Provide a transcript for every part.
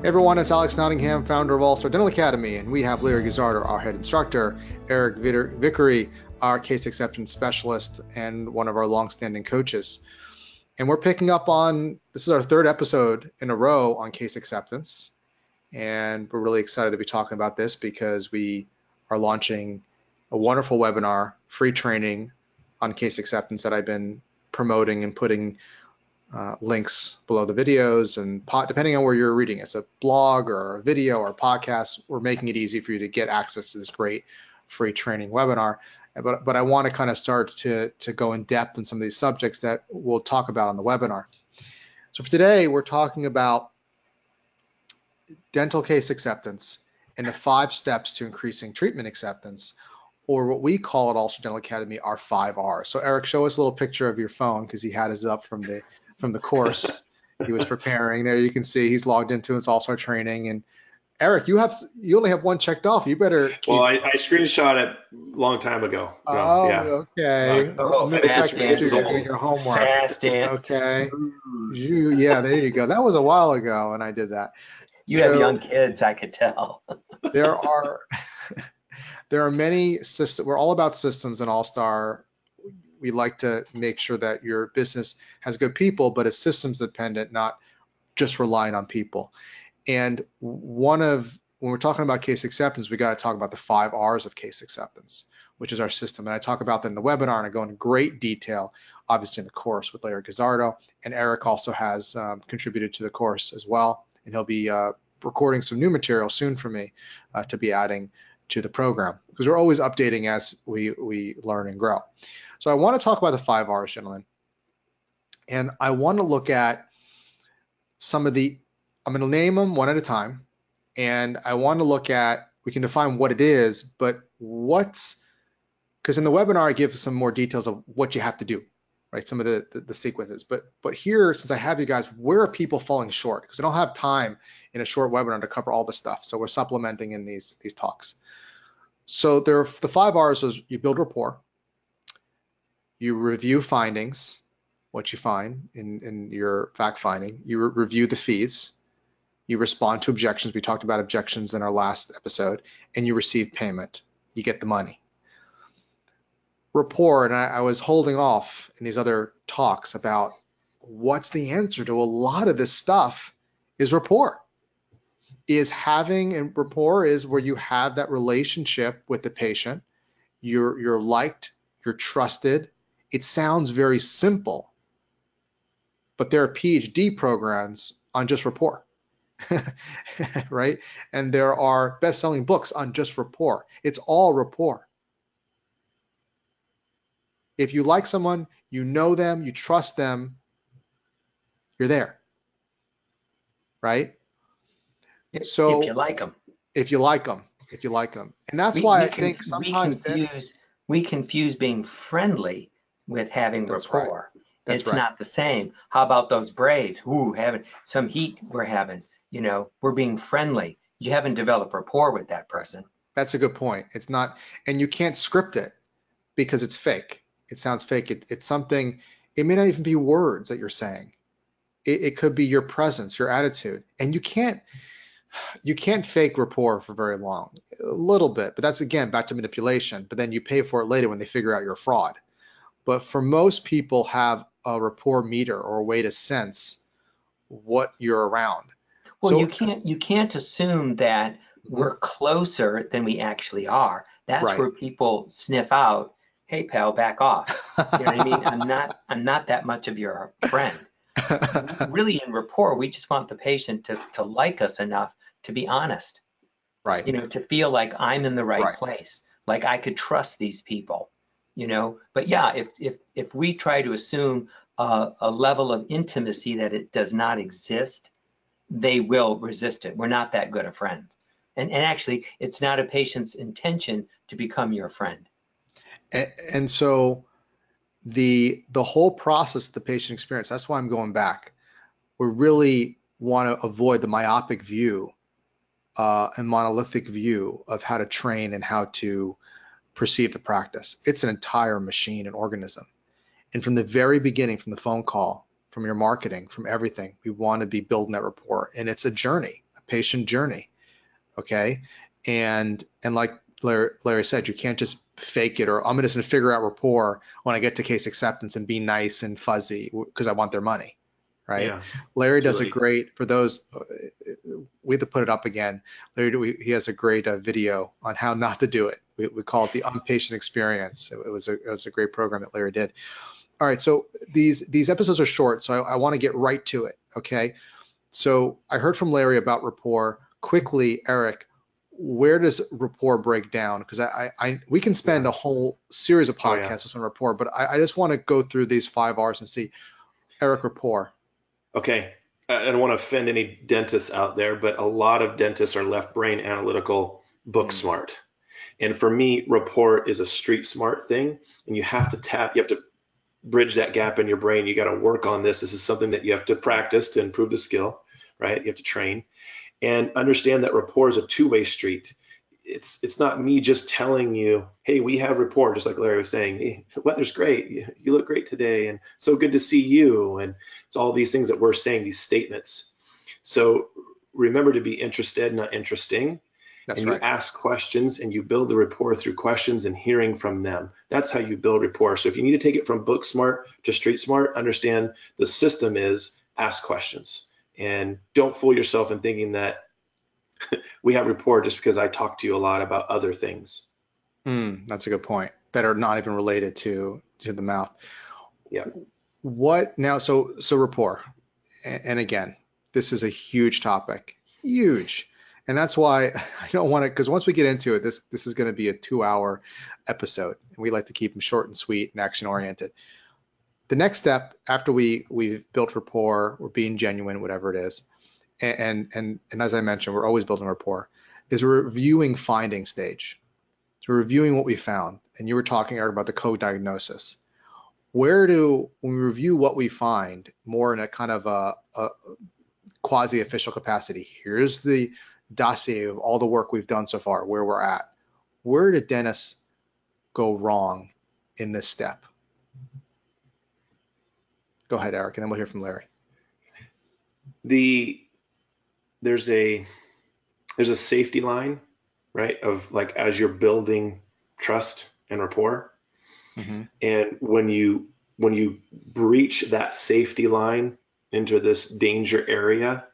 Hey everyone, it's Alex Nottingham, founder of All-Star Dental Academy, and we have Larry Guzzardo, our head instructor, Eric Vickery, our case acceptance specialist, and one of our long-standing coaches. And we're picking up on, this is our third episode in a row on case acceptance. And we're really excited to be talking about this because we are launching a wonderful webinar, free training on case acceptance that I've been promoting and putting links below the videos, and depending on where you're reading, it's a blog or a video or a podcast, we're making it easy for you to get access to this great free training webinar. But I want to kind of start to go in depth in some of these subjects that we'll talk about on the webinar. So for today, we're talking about dental case acceptance and the 5 steps to increasing treatment acceptance, or what we call at All-Star Dental Academy, our 5 R's. So Eric, show us a little picture of your phone because he had his up from the course he was preparing. There you can see he's logged into his All-Star training. And Eric, you only have one checked off. You better keep... Well, I screenshot it a long time ago. So, oh, yeah. Okay. You're doing your homework. Okay. Yeah, there you go. That was a while ago, and I did that. You have young kids, I could tell. there are many systems. We're all about systems in All-Star. We like to make sure that your business has good people, but it's systems dependent, not just relying on people. And when we're talking about case acceptance, we got to talk about the 5 R's of case acceptance, which is our system. And I talk about that in the webinar, and I go into great detail, obviously in the course with Larry Guzzardo, and Eric also has contributed to the course as well. And he'll be recording some new material soon for me to be adding to the program, because we're always updating as we learn and grow. So I want to talk about the 5 R's, gentlemen. And I want to look at some of the, I'm going to name them one at a time. And I want to look at, we can define what it is, but because in the webinar, I give some more details of what you have to do, right? Some of the sequences. But here, since I have you guys, where are people falling short? Because I don't have time in a short webinar to cover all the stuff. So we're supplementing in these talks. So the 5 R's is you build rapport, you review findings, what you find in your fact finding, you review the fees, you respond to objections. We talked about objections in our last episode, and you receive payment. You get the money. Rapport, and I was holding off in these other talks about what's the answer to a lot of this stuff is rapport. Rapport is where you have that relationship with the patient. You're liked, you're trusted. It sounds very simple, but there are PhD programs on just rapport, right? And there are best-selling books on just rapport. It's all rapport. If you like someone, you know them, you trust them, you're there, right? So if you like them. If you like them. And that's why I think sometimes we confuse being friendly with having rapport. Right. It's not the same. How about those Braves? Ooh, having some heat we're having. We're being friendly. You haven't developed rapport with that person. That's a good point. It's not, and you can't script it because it's fake. It sounds fake. It's something, it may not even be words that you're saying. It could be your presence, your attitude. And you can't fake rapport for very long. A little bit, but that's, again, back to manipulation. But then you pay for it later when they figure out you're a fraud. But for most people have a rapport meter or a way to sense what you're around. Well, so, you can't assume that we're closer than we actually are. That's right. Where people sniff out, hey pal, back off. You know what I mean? I'm not that much of your friend. Really, in rapport, we just want the patient to like us enough to be honest. Right. To feel like I'm in the right place, like I could trust these people. But yeah, if we try to assume a level of intimacy that it does not exist, they will resist it. We're not that good of friends. And actually, it's not a patient's intention to become your friend. And so the whole process, the patient experience, that's why I'm going back. We really want to avoid the myopic view and monolithic view of how to train and how to perceive the practice. It's an entire machine and organism. And from the very beginning, from the phone call, from your marketing, from everything, we want to be building that rapport. And it's a journey, a patient journey. Okay. And like Larry said, you can't just fake it, or I'm just going to figure out rapport when I get to case acceptance and be nice and fuzzy because I want their money. Right. Yeah, Larry does a absolutely. great, for those, we have to put it up again. Larry, he has a great video on how not to do it. We call it the Unpatient Experience. It was a great program that Larry did. All right. So these episodes are short, so I want to get right to it. Okay. So I heard from Larry about rapport. Quickly, Eric, where does rapport break down? Because we can spend a whole series of podcasts on rapport, but I just want to go through these 5 R's and see. Eric, rapport. Okay. I don't want to offend any dentists out there, but a lot of dentists are left brain analytical, book smart. And for me, rapport is a street smart thing. And you have to bridge that gap in your brain. You got to work on this. This is something that you have to practice to improve the skill, right? You have to train and understand that rapport is a two-way street. It's not me just telling you, hey, we have rapport, just like Larry was saying, hey, the weather's great, you look great today, and so good to see you. And it's all these things that we're saying, these statements. So remember to be interested, not interesting. That's and right. You ask questions and you build the rapport through questions and hearing from them. That's how you build rapport. So if you need to take it from book smart to street smart, understand the system is ask questions. And don't fool yourself in thinking that we have rapport just because I talk to you a lot about other things. That's a good point. That are not even related to the mouth. Yeah. What now? So rapport, and again, this is a huge topic, huge, and that's why I don't want to. Because once we get into it, this is going to be a 2-hour episode, and we like to keep them short and sweet and action oriented. The next step after we've built rapport, we're being genuine, whatever it is, and as I mentioned, we're always building rapport, is reviewing finding stage. So reviewing what we found, and you were talking, Eric, about the co-diagnosis. When we review what we find more in a kind of a quasi-official capacity, here's the dossier of all the work we've done so far, where we're at. Where did dentists go wrong in this step? Go ahead, Eric, and then we'll hear from Larry. There's a safety line, right? Of like, as you're building trust and rapport. And when you breach that safety line into this danger area,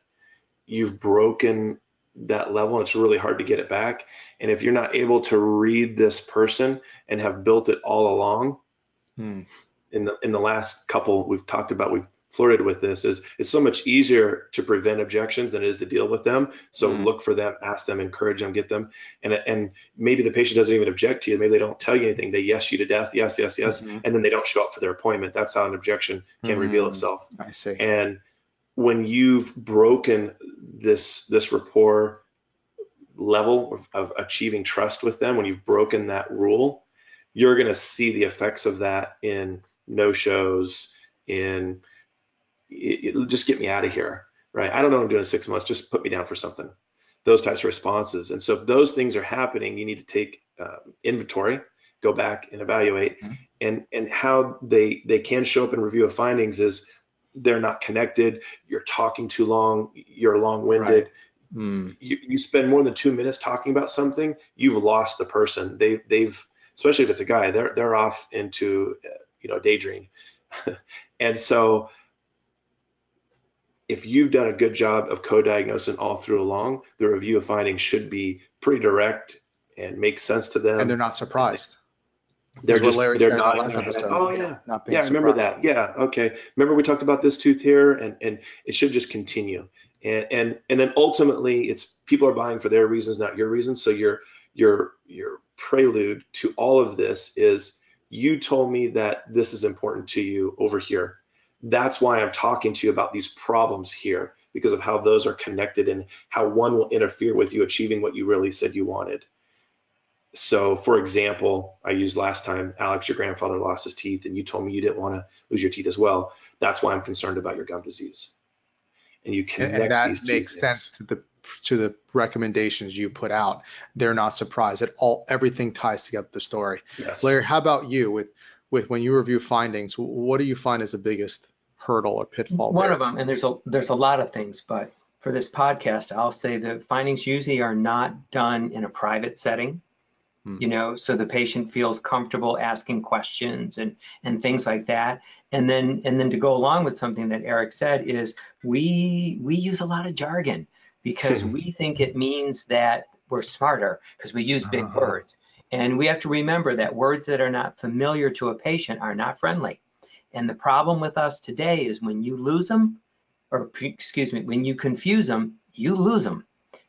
you've broken that level and it's really hard to get it back. And if you're not able to read this person and have built it all along, in the last couple we've talked about, we've flirted with this, is it's so much easier to prevent objections than it is to deal with them. So look for them, ask them, encourage them, get them. And maybe the patient doesn't even object to you. Maybe they don't tell you anything. They yes you to death, yes. And then they don't show up for their appointment. That's how an objection can reveal itself. I see. And when you've broken this rapport level of achieving trust with them, when you've broken that rule, you're going to see the effects of that in no-shows, in just get me out of here, right? I don't know what I'm doing in 6 months. Just put me down for something. Those types of responses. And so if those things are happening, you need to take inventory, go back and evaluate. And how they can show up in review of findings is they're not connected. You're talking too long. You're long-winded. Right. You spend more than 2 minutes talking about something, you've lost the person. They've especially if it's a guy, they're off into daydream. And so if you've done a good job of co-diagnosing all through along, the review of findings should be pretty direct and make sense to them. And they're not surprised. They're just what Larry said in the last head. episode. Oh yeah, not being I remember surprised. that. Yeah, okay. Remember we talked about this tooth here, and it should just continue. And then ultimately, it's people are buying for their reasons, not your reasons. So your prelude to all of this is, you told me that this is important to you over here. That's why I'm talking to you about these problems here, because of how those are connected and how one will interfere with you achieving what you really said you wanted. So for example, I used last time, Alex, your grandfather lost his teeth and you told me you didn't want to lose your teeth as well. That's why I'm concerned about your gum disease. And you connect and that these makes two sense to the recommendations you put out. They're not surprised at all. Everything ties together the story. Yes. Larry, how about you with when you review findings? What do you find is the biggest hurdle or pitfall? One of them, and there's a lot of things, but for this podcast, I'll say the findings usually are not done in a private setting, you know, so the patient feels comfortable asking questions and things like that. And then to go along with something that Eric said is we use a lot of jargon because we think it means that we're smarter because we use big words. And we have to remember that words that are not familiar to a patient are not friendly. And the problem with us today is when you lose them, or excuse me, when you confuse them, you lose them.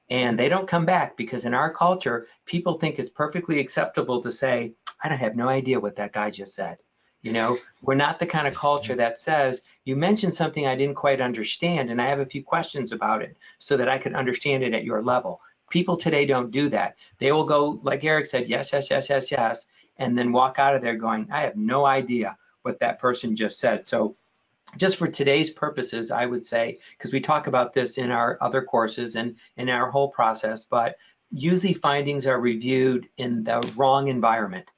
And they don't come back because in our culture, people think it's perfectly acceptable to say, I have no idea what that guy just said. You know, we're not the kind of culture that says, you mentioned something I didn't quite understand, and I have a few questions about it so that I can understand it at your level. People today don't do that. They will go, like Eric said, yes, yes, yes, yes, yes, and then walk out of there going, I have no idea what that person just said. So just for today's purposes, I would say, because we talk about this in our other courses and in our whole process, but usually findings are reviewed in the wrong environment,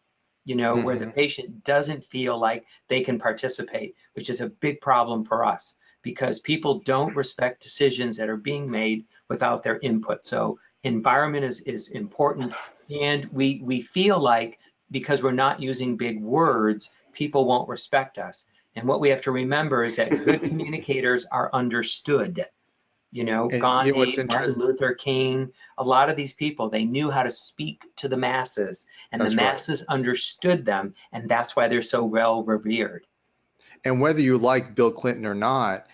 you know, where the patient doesn't feel like they can participate, which is a big problem for us because people don't respect decisions that are being made without their input. So environment is important. And we feel like because we're not using big words, people won't respect us. And what we have to remember is that good communicators are understood. You know, And you know what's Gandhi, Martin interesting? Luther King, a lot of these people, they knew how to speak to the masses, and the That's right. masses understood them, and that's why they're so well revered. And whether you like Bill Clinton or not,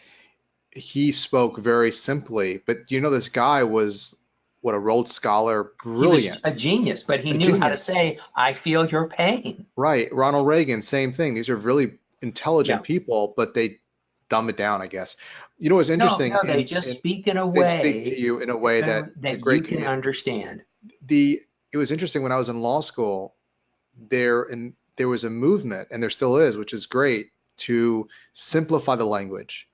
he spoke very simply. But you know, this guy was what, a Rhodes Scholar, He was brilliant, a genius, but he a knew how to genius. say, I feel your pain. Right. Ronald Reagan, same thing. These are really Yeah. intelligent people, but they dumb it down, I guess. You know what's No, interesting? no, they just And speak in a they speak to way you in a way that a that you great can understand. it was interesting when I was in law school, there was a movement, and there still is, which is great, to simplify the language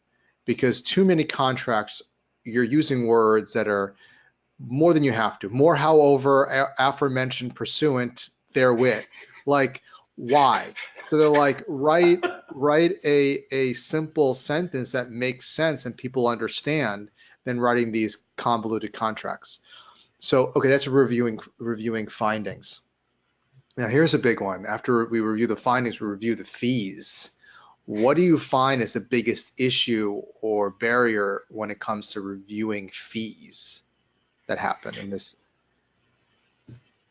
because too many contracts, you're using words that are more than you have to. More, however, aforementioned, pursuant, therewith. Like, why? So they're like, write a simple sentence that makes sense and people understand than writing these convoluted contracts. So, okay, that's reviewing findings. Now, here's a big one. After we review the findings, we review the fees. What do you find is the biggest issue or barrier when it comes to reviewing fees that happen in this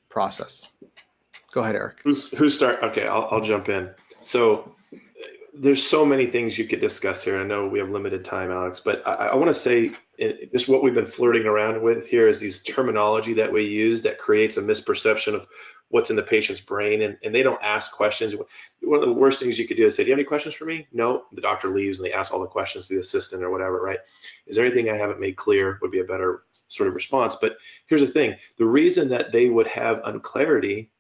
process? Go ahead, Eric. Who start? Okay, I'll jump in. So there's so many things you could discuss here. I know we have limited time, Alex, but I want to say just what we've been flirting around with here is these terminology that we use that creates a misperception of what's in the patient's brain, and they don't ask questions. One of the worst things you could do is say, do you have any questions for me? No. The doctor leaves and they ask all the questions to the assistant or whatever, right? Is there anything I haven't made clear would be a better sort of response. But here's the thing. The reason that they would have unclarity,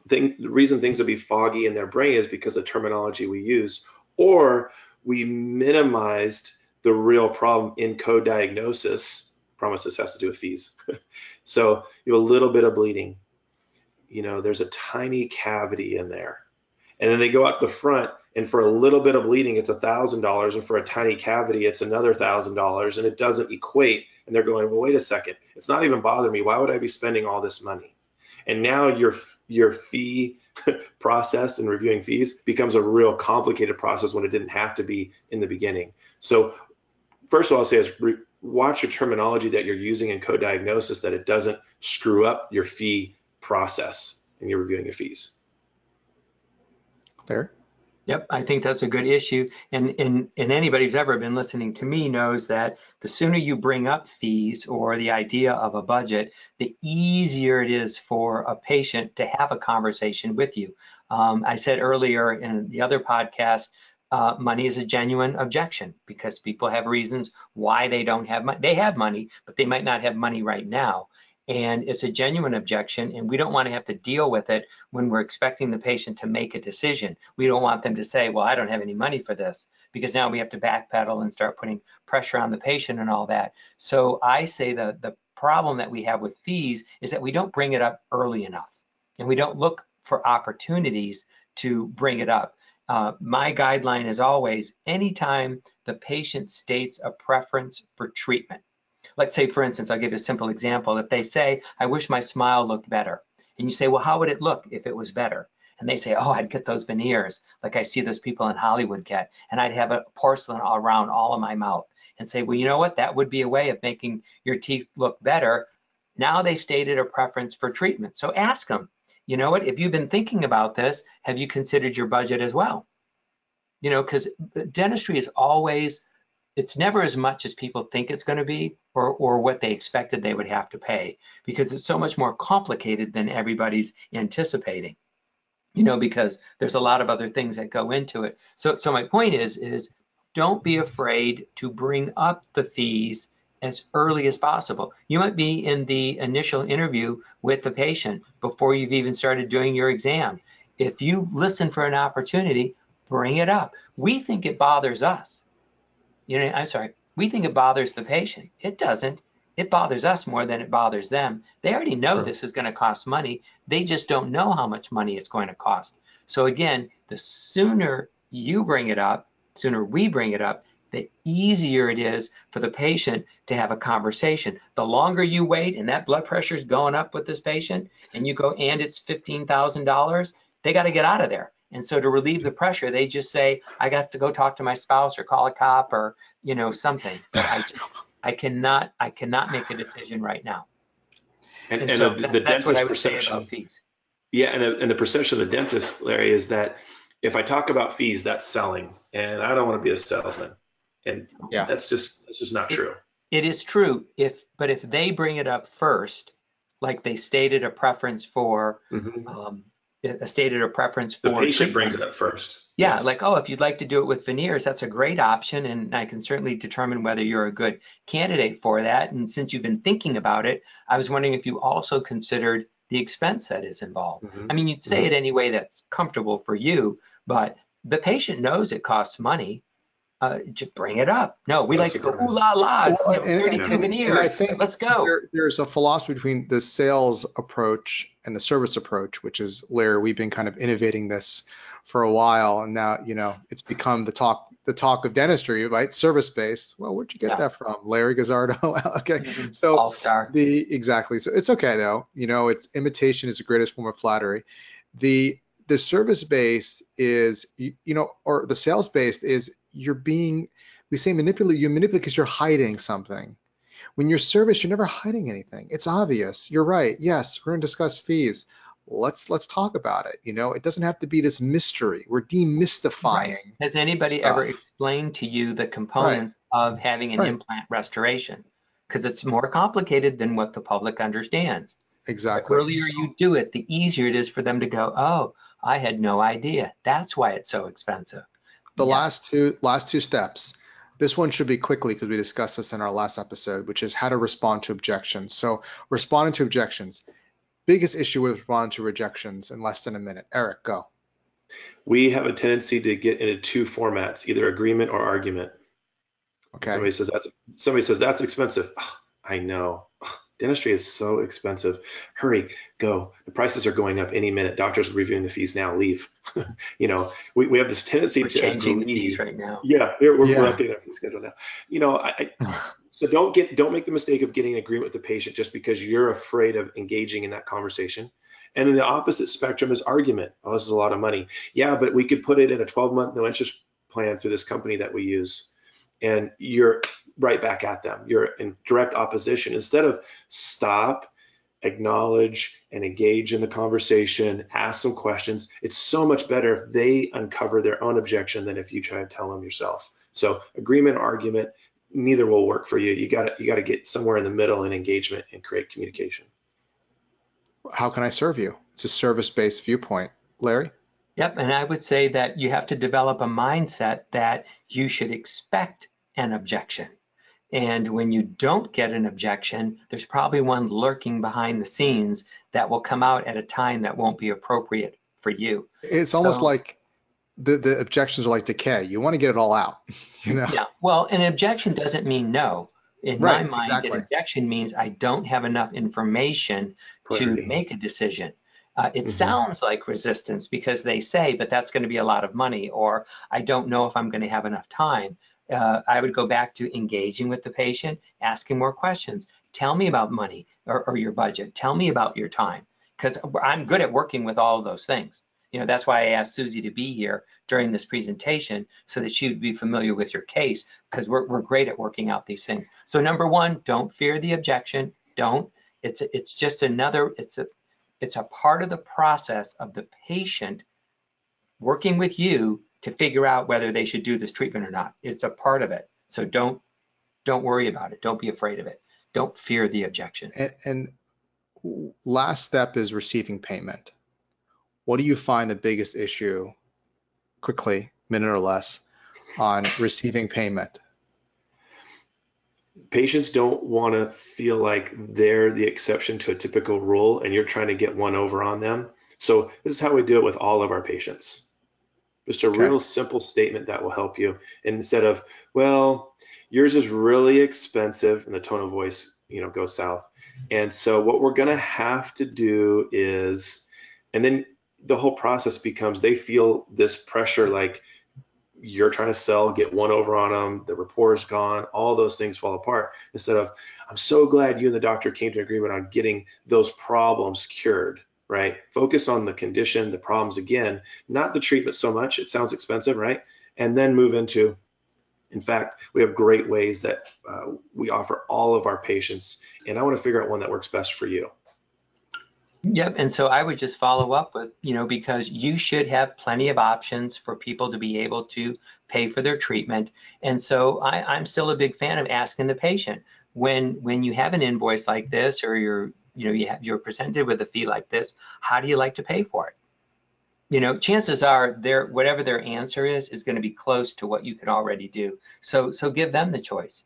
the reason things would be foggy in their brain is because of terminology we use, or we minimized the real problem in co-diagnosis. Promise this has to do with fees. So you have a little bit of bleeding. You know, there's a tiny cavity in there. And then they go out to the front, and for a little bit of bleeding, it's $1,000, and for a tiny cavity, it's another $1,000, and it doesn't equate. And they're going, well, wait a second, it's not even bothering me. Why would I be spending all this money? And now your fee process and reviewing fees becomes a real complicated process when it didn't have to be in the beginning. So first of all, I'll say is watch your terminology that you're using in co-diagnosis, that it doesn't screw up your fee process and you're reviewing your fees. Fair. Yep, I think that's a good issue. And anybody who's ever been listening to me knows that the sooner you bring up fees or the idea of a budget, the easier it is for a patient to have a conversation with you. I said earlier in the other podcast, money is a genuine objection because people have reasons why they don't have money. They have money, but they might not have money right now. And it's a genuine objection, and we don't want to have to deal with it when we're expecting the patient to make a decision. We don't want them to say, well, I don't have any money for this, because now we have to backpedal and start putting pressure on the patient and all that. So I say the problem that we have with fees is that we don't bring it up early enough, and we don't look for opportunities to bring it up. My guideline is always, anytime the patient states a preference for treatment, let's say, for instance, I'll give you a simple example. If they say, I wish my smile looked better. And you say, well, how would it look if it was better? And they say, oh, I'd get those veneers like I see those people in Hollywood get. And I'd have a porcelain all around all of my mouth. And say, well, you know what? That would be a way of making your teeth look better. Now they've stated a preference for treatment. So ask them, you know what? If you've been thinking about this, have you considered your budget as well? You know, because dentistry is always, it's never as much as people think it's going to be, or what they expected they would have to pay, because it's so much more complicated than everybody's anticipating, you know, because there's a lot of other things that go into it. So my point is don't be afraid to bring up the fees as early as possible. You might be in the initial interview with the patient before you've even started doing your exam. If you listen for an opportunity, bring it up. We think it bothers us. You know, I'm sorry, we think it bothers the patient. It doesn't. It bothers us more than it bothers them. They already know Sure. this is going to cost money. They just don't know how much money it's going to cost. So again, the sooner you bring it up, sooner we bring it up, the easier it is for the patient to have a conversation. The longer you wait and that blood pressure is going up with this patient, and you go, and it's $15,000, they got to get out of there. And so to relieve the pressure, they just say, I got to go talk to my spouse or call a cop or, you know, something. But I cannot make a decision right now. And so the that's what I dentist would say perception. about fees. Yeah, and the perception of the dentist, Larry, is that if I talk about fees, that's selling, and I don't want to be a salesman. And Yeah. that's just not true. It is true, but if they bring it up first, like they stated a preference for, stated a preference for The patient treatment. brings it up first. Yeah, Yes. like, oh, if you'd like to do it with veneers, that's a great option, and I can certainly determine whether you're a good candidate for that. And since you've been thinking about it, I was wondering if you also considered the expense that is involved. I mean, you'd say it any way that's comfortable for you, but the patient knows it costs money. Just bring it up. No, we like to go, ooh la la, Well, 32 veneers. and I think Let's go. there's a philosophy between the sales approach and the service approach, which is, Larry, we've been kind of innovating this for a while, and now, you know, it's become the talk of dentistry, right? Service based. Well, where'd you get that from, Larry Guzzardo? Okay, so All-star. Exactly. So it's okay though. You know, it's imitation is the greatest form of flattery. The service based is, you know, or the sales based is we say manipulate. You manipulate because you're hiding something. When you're service, you're never hiding anything. It's obvious. You're right. Yes, we're going to discuss fees. Let's talk about it. You know, it doesn't have to be this mystery. We're demystifying. Right. Has anybody stuff. ever explained to you the components of having an implant restoration? Because it's more complicated than what the public understands. Exactly. The earlier you do it, the easier it is for them to go, oh, I had no idea. That's why it's so expensive. The last two steps. This one should be quickly because we discussed this in our last episode, which is how to respond to objections. So responding to objections. Biggest issue with responding to rejections in less than a minute. Eric, go. We have a tendency to get into two formats, either agreement or argument. Okay. Somebody says that's expensive. Oh, I know. Oh, dentistry is so expensive. Hurry, go. The prices are going up any minute. Doctors are reviewing the fees now. Leave. You know, we have this tendency We're to changing agree. the fees right now. Yeah, we're updating our fee schedule now. You know, so don't make the mistake of getting an agreement with the patient just because you're afraid of engaging in that conversation. And then the opposite spectrum is argument. Oh, this is a lot of money. Yeah, but we could put it in a 12-month no interest plan through this company that we use. And you're right back at them. You're in direct opposition. Instead of stop, acknowledge, and engage in the conversation, ask some questions. It's so much better if they uncover their own objection than if you try to tell them yourself. So agreement, argument, neither will work for you. You got to get somewhere in the middle in engagement and create communication. How can I serve you? It's a service-based viewpoint. Larry? Yep, and I would say that you have to develop a mindset that you should expect an objection. And when you don't get an objection, there's probably one lurking behind the scenes that will come out at a time that won't be appropriate for you. It's almost like the objections are like decay. You want to get it all out, you know? Yeah, well, an objection doesn't mean no. In my mind, an objection means I don't have enough information to make a decision. It sounds like resistance because they say, but that's going to be a lot of money, or I don't know if I'm going to have enough time. I would go back to engaging with the patient, asking more questions. Tell me about money or your budget. Tell me about your time, because I'm good at working with all of those things. That's why I asked Susie to be here during this presentation, so that she would be familiar with your case, because we're great at working out these things. So number one, don't fear the objection. Don't. It's just another, it's a part of the process of the patient working with you to figure out whether they should do this treatment or not. It's a part of it. So don't worry about it. Don't be afraid of it. Don't fear the objection. And last step is receiving payment. What do you find the biggest issue, quickly, minute or less, on receiving payment? Patients don't want to feel like they're the exception to a typical rule and you're trying to get one over on them. So this is how we do it with all of our patients. Just a real simple statement that will help you. And instead of, well, yours is really expensive, and the tone of voice, goes south. And so what we're going to have to do is, and then the whole process becomes, they feel this pressure, like you're trying to sell, get one over on them, the rapport is gone, all those things fall apart. Instead of, I'm so glad you and the doctor came to an agreement on getting those problems cured. Right? Focus on the condition, the problems again, not the treatment so much. It sounds expensive, right? And then move into, in fact, we have great ways that we offer all of our patients, and I want to figure out one that works best for you. Yep. And so I would just follow up with, because you should have plenty of options for people to be able to pay for their treatment. And so I'm still a big fan of asking the patient, when you have an invoice like this, or you're presented with a fee like this, how do you like to pay for it? Chances are whatever their answer is going to be close to what you can already do. So give them the choice,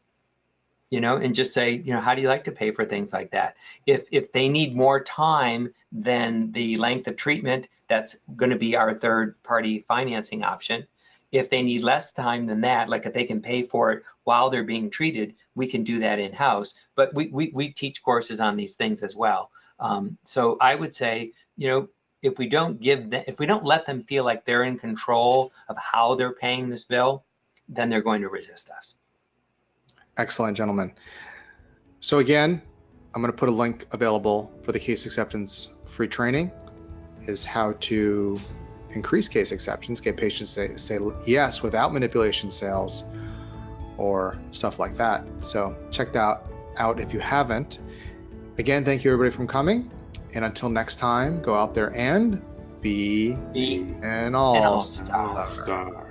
and just say, how do you like to pay for things like that? If they need more time than the length of treatment, that's going to be our third party financing option. If they need less time than that, like if they can pay for it while they're being treated, we can do that in-house. But we teach courses on these things as well. So I would say, if we don't let them feel like they're in control of how they're paying this bill, then they're going to resist us. Excellent, gentlemen. So again, I'm going to put a link available for the case acceptance free training, is how to increase case acceptance, get patients to say yes without manipulation sales or stuff like that. So check that out if you haven't. Again, thank you everybody for coming. And until next time, go out there and be an all-star.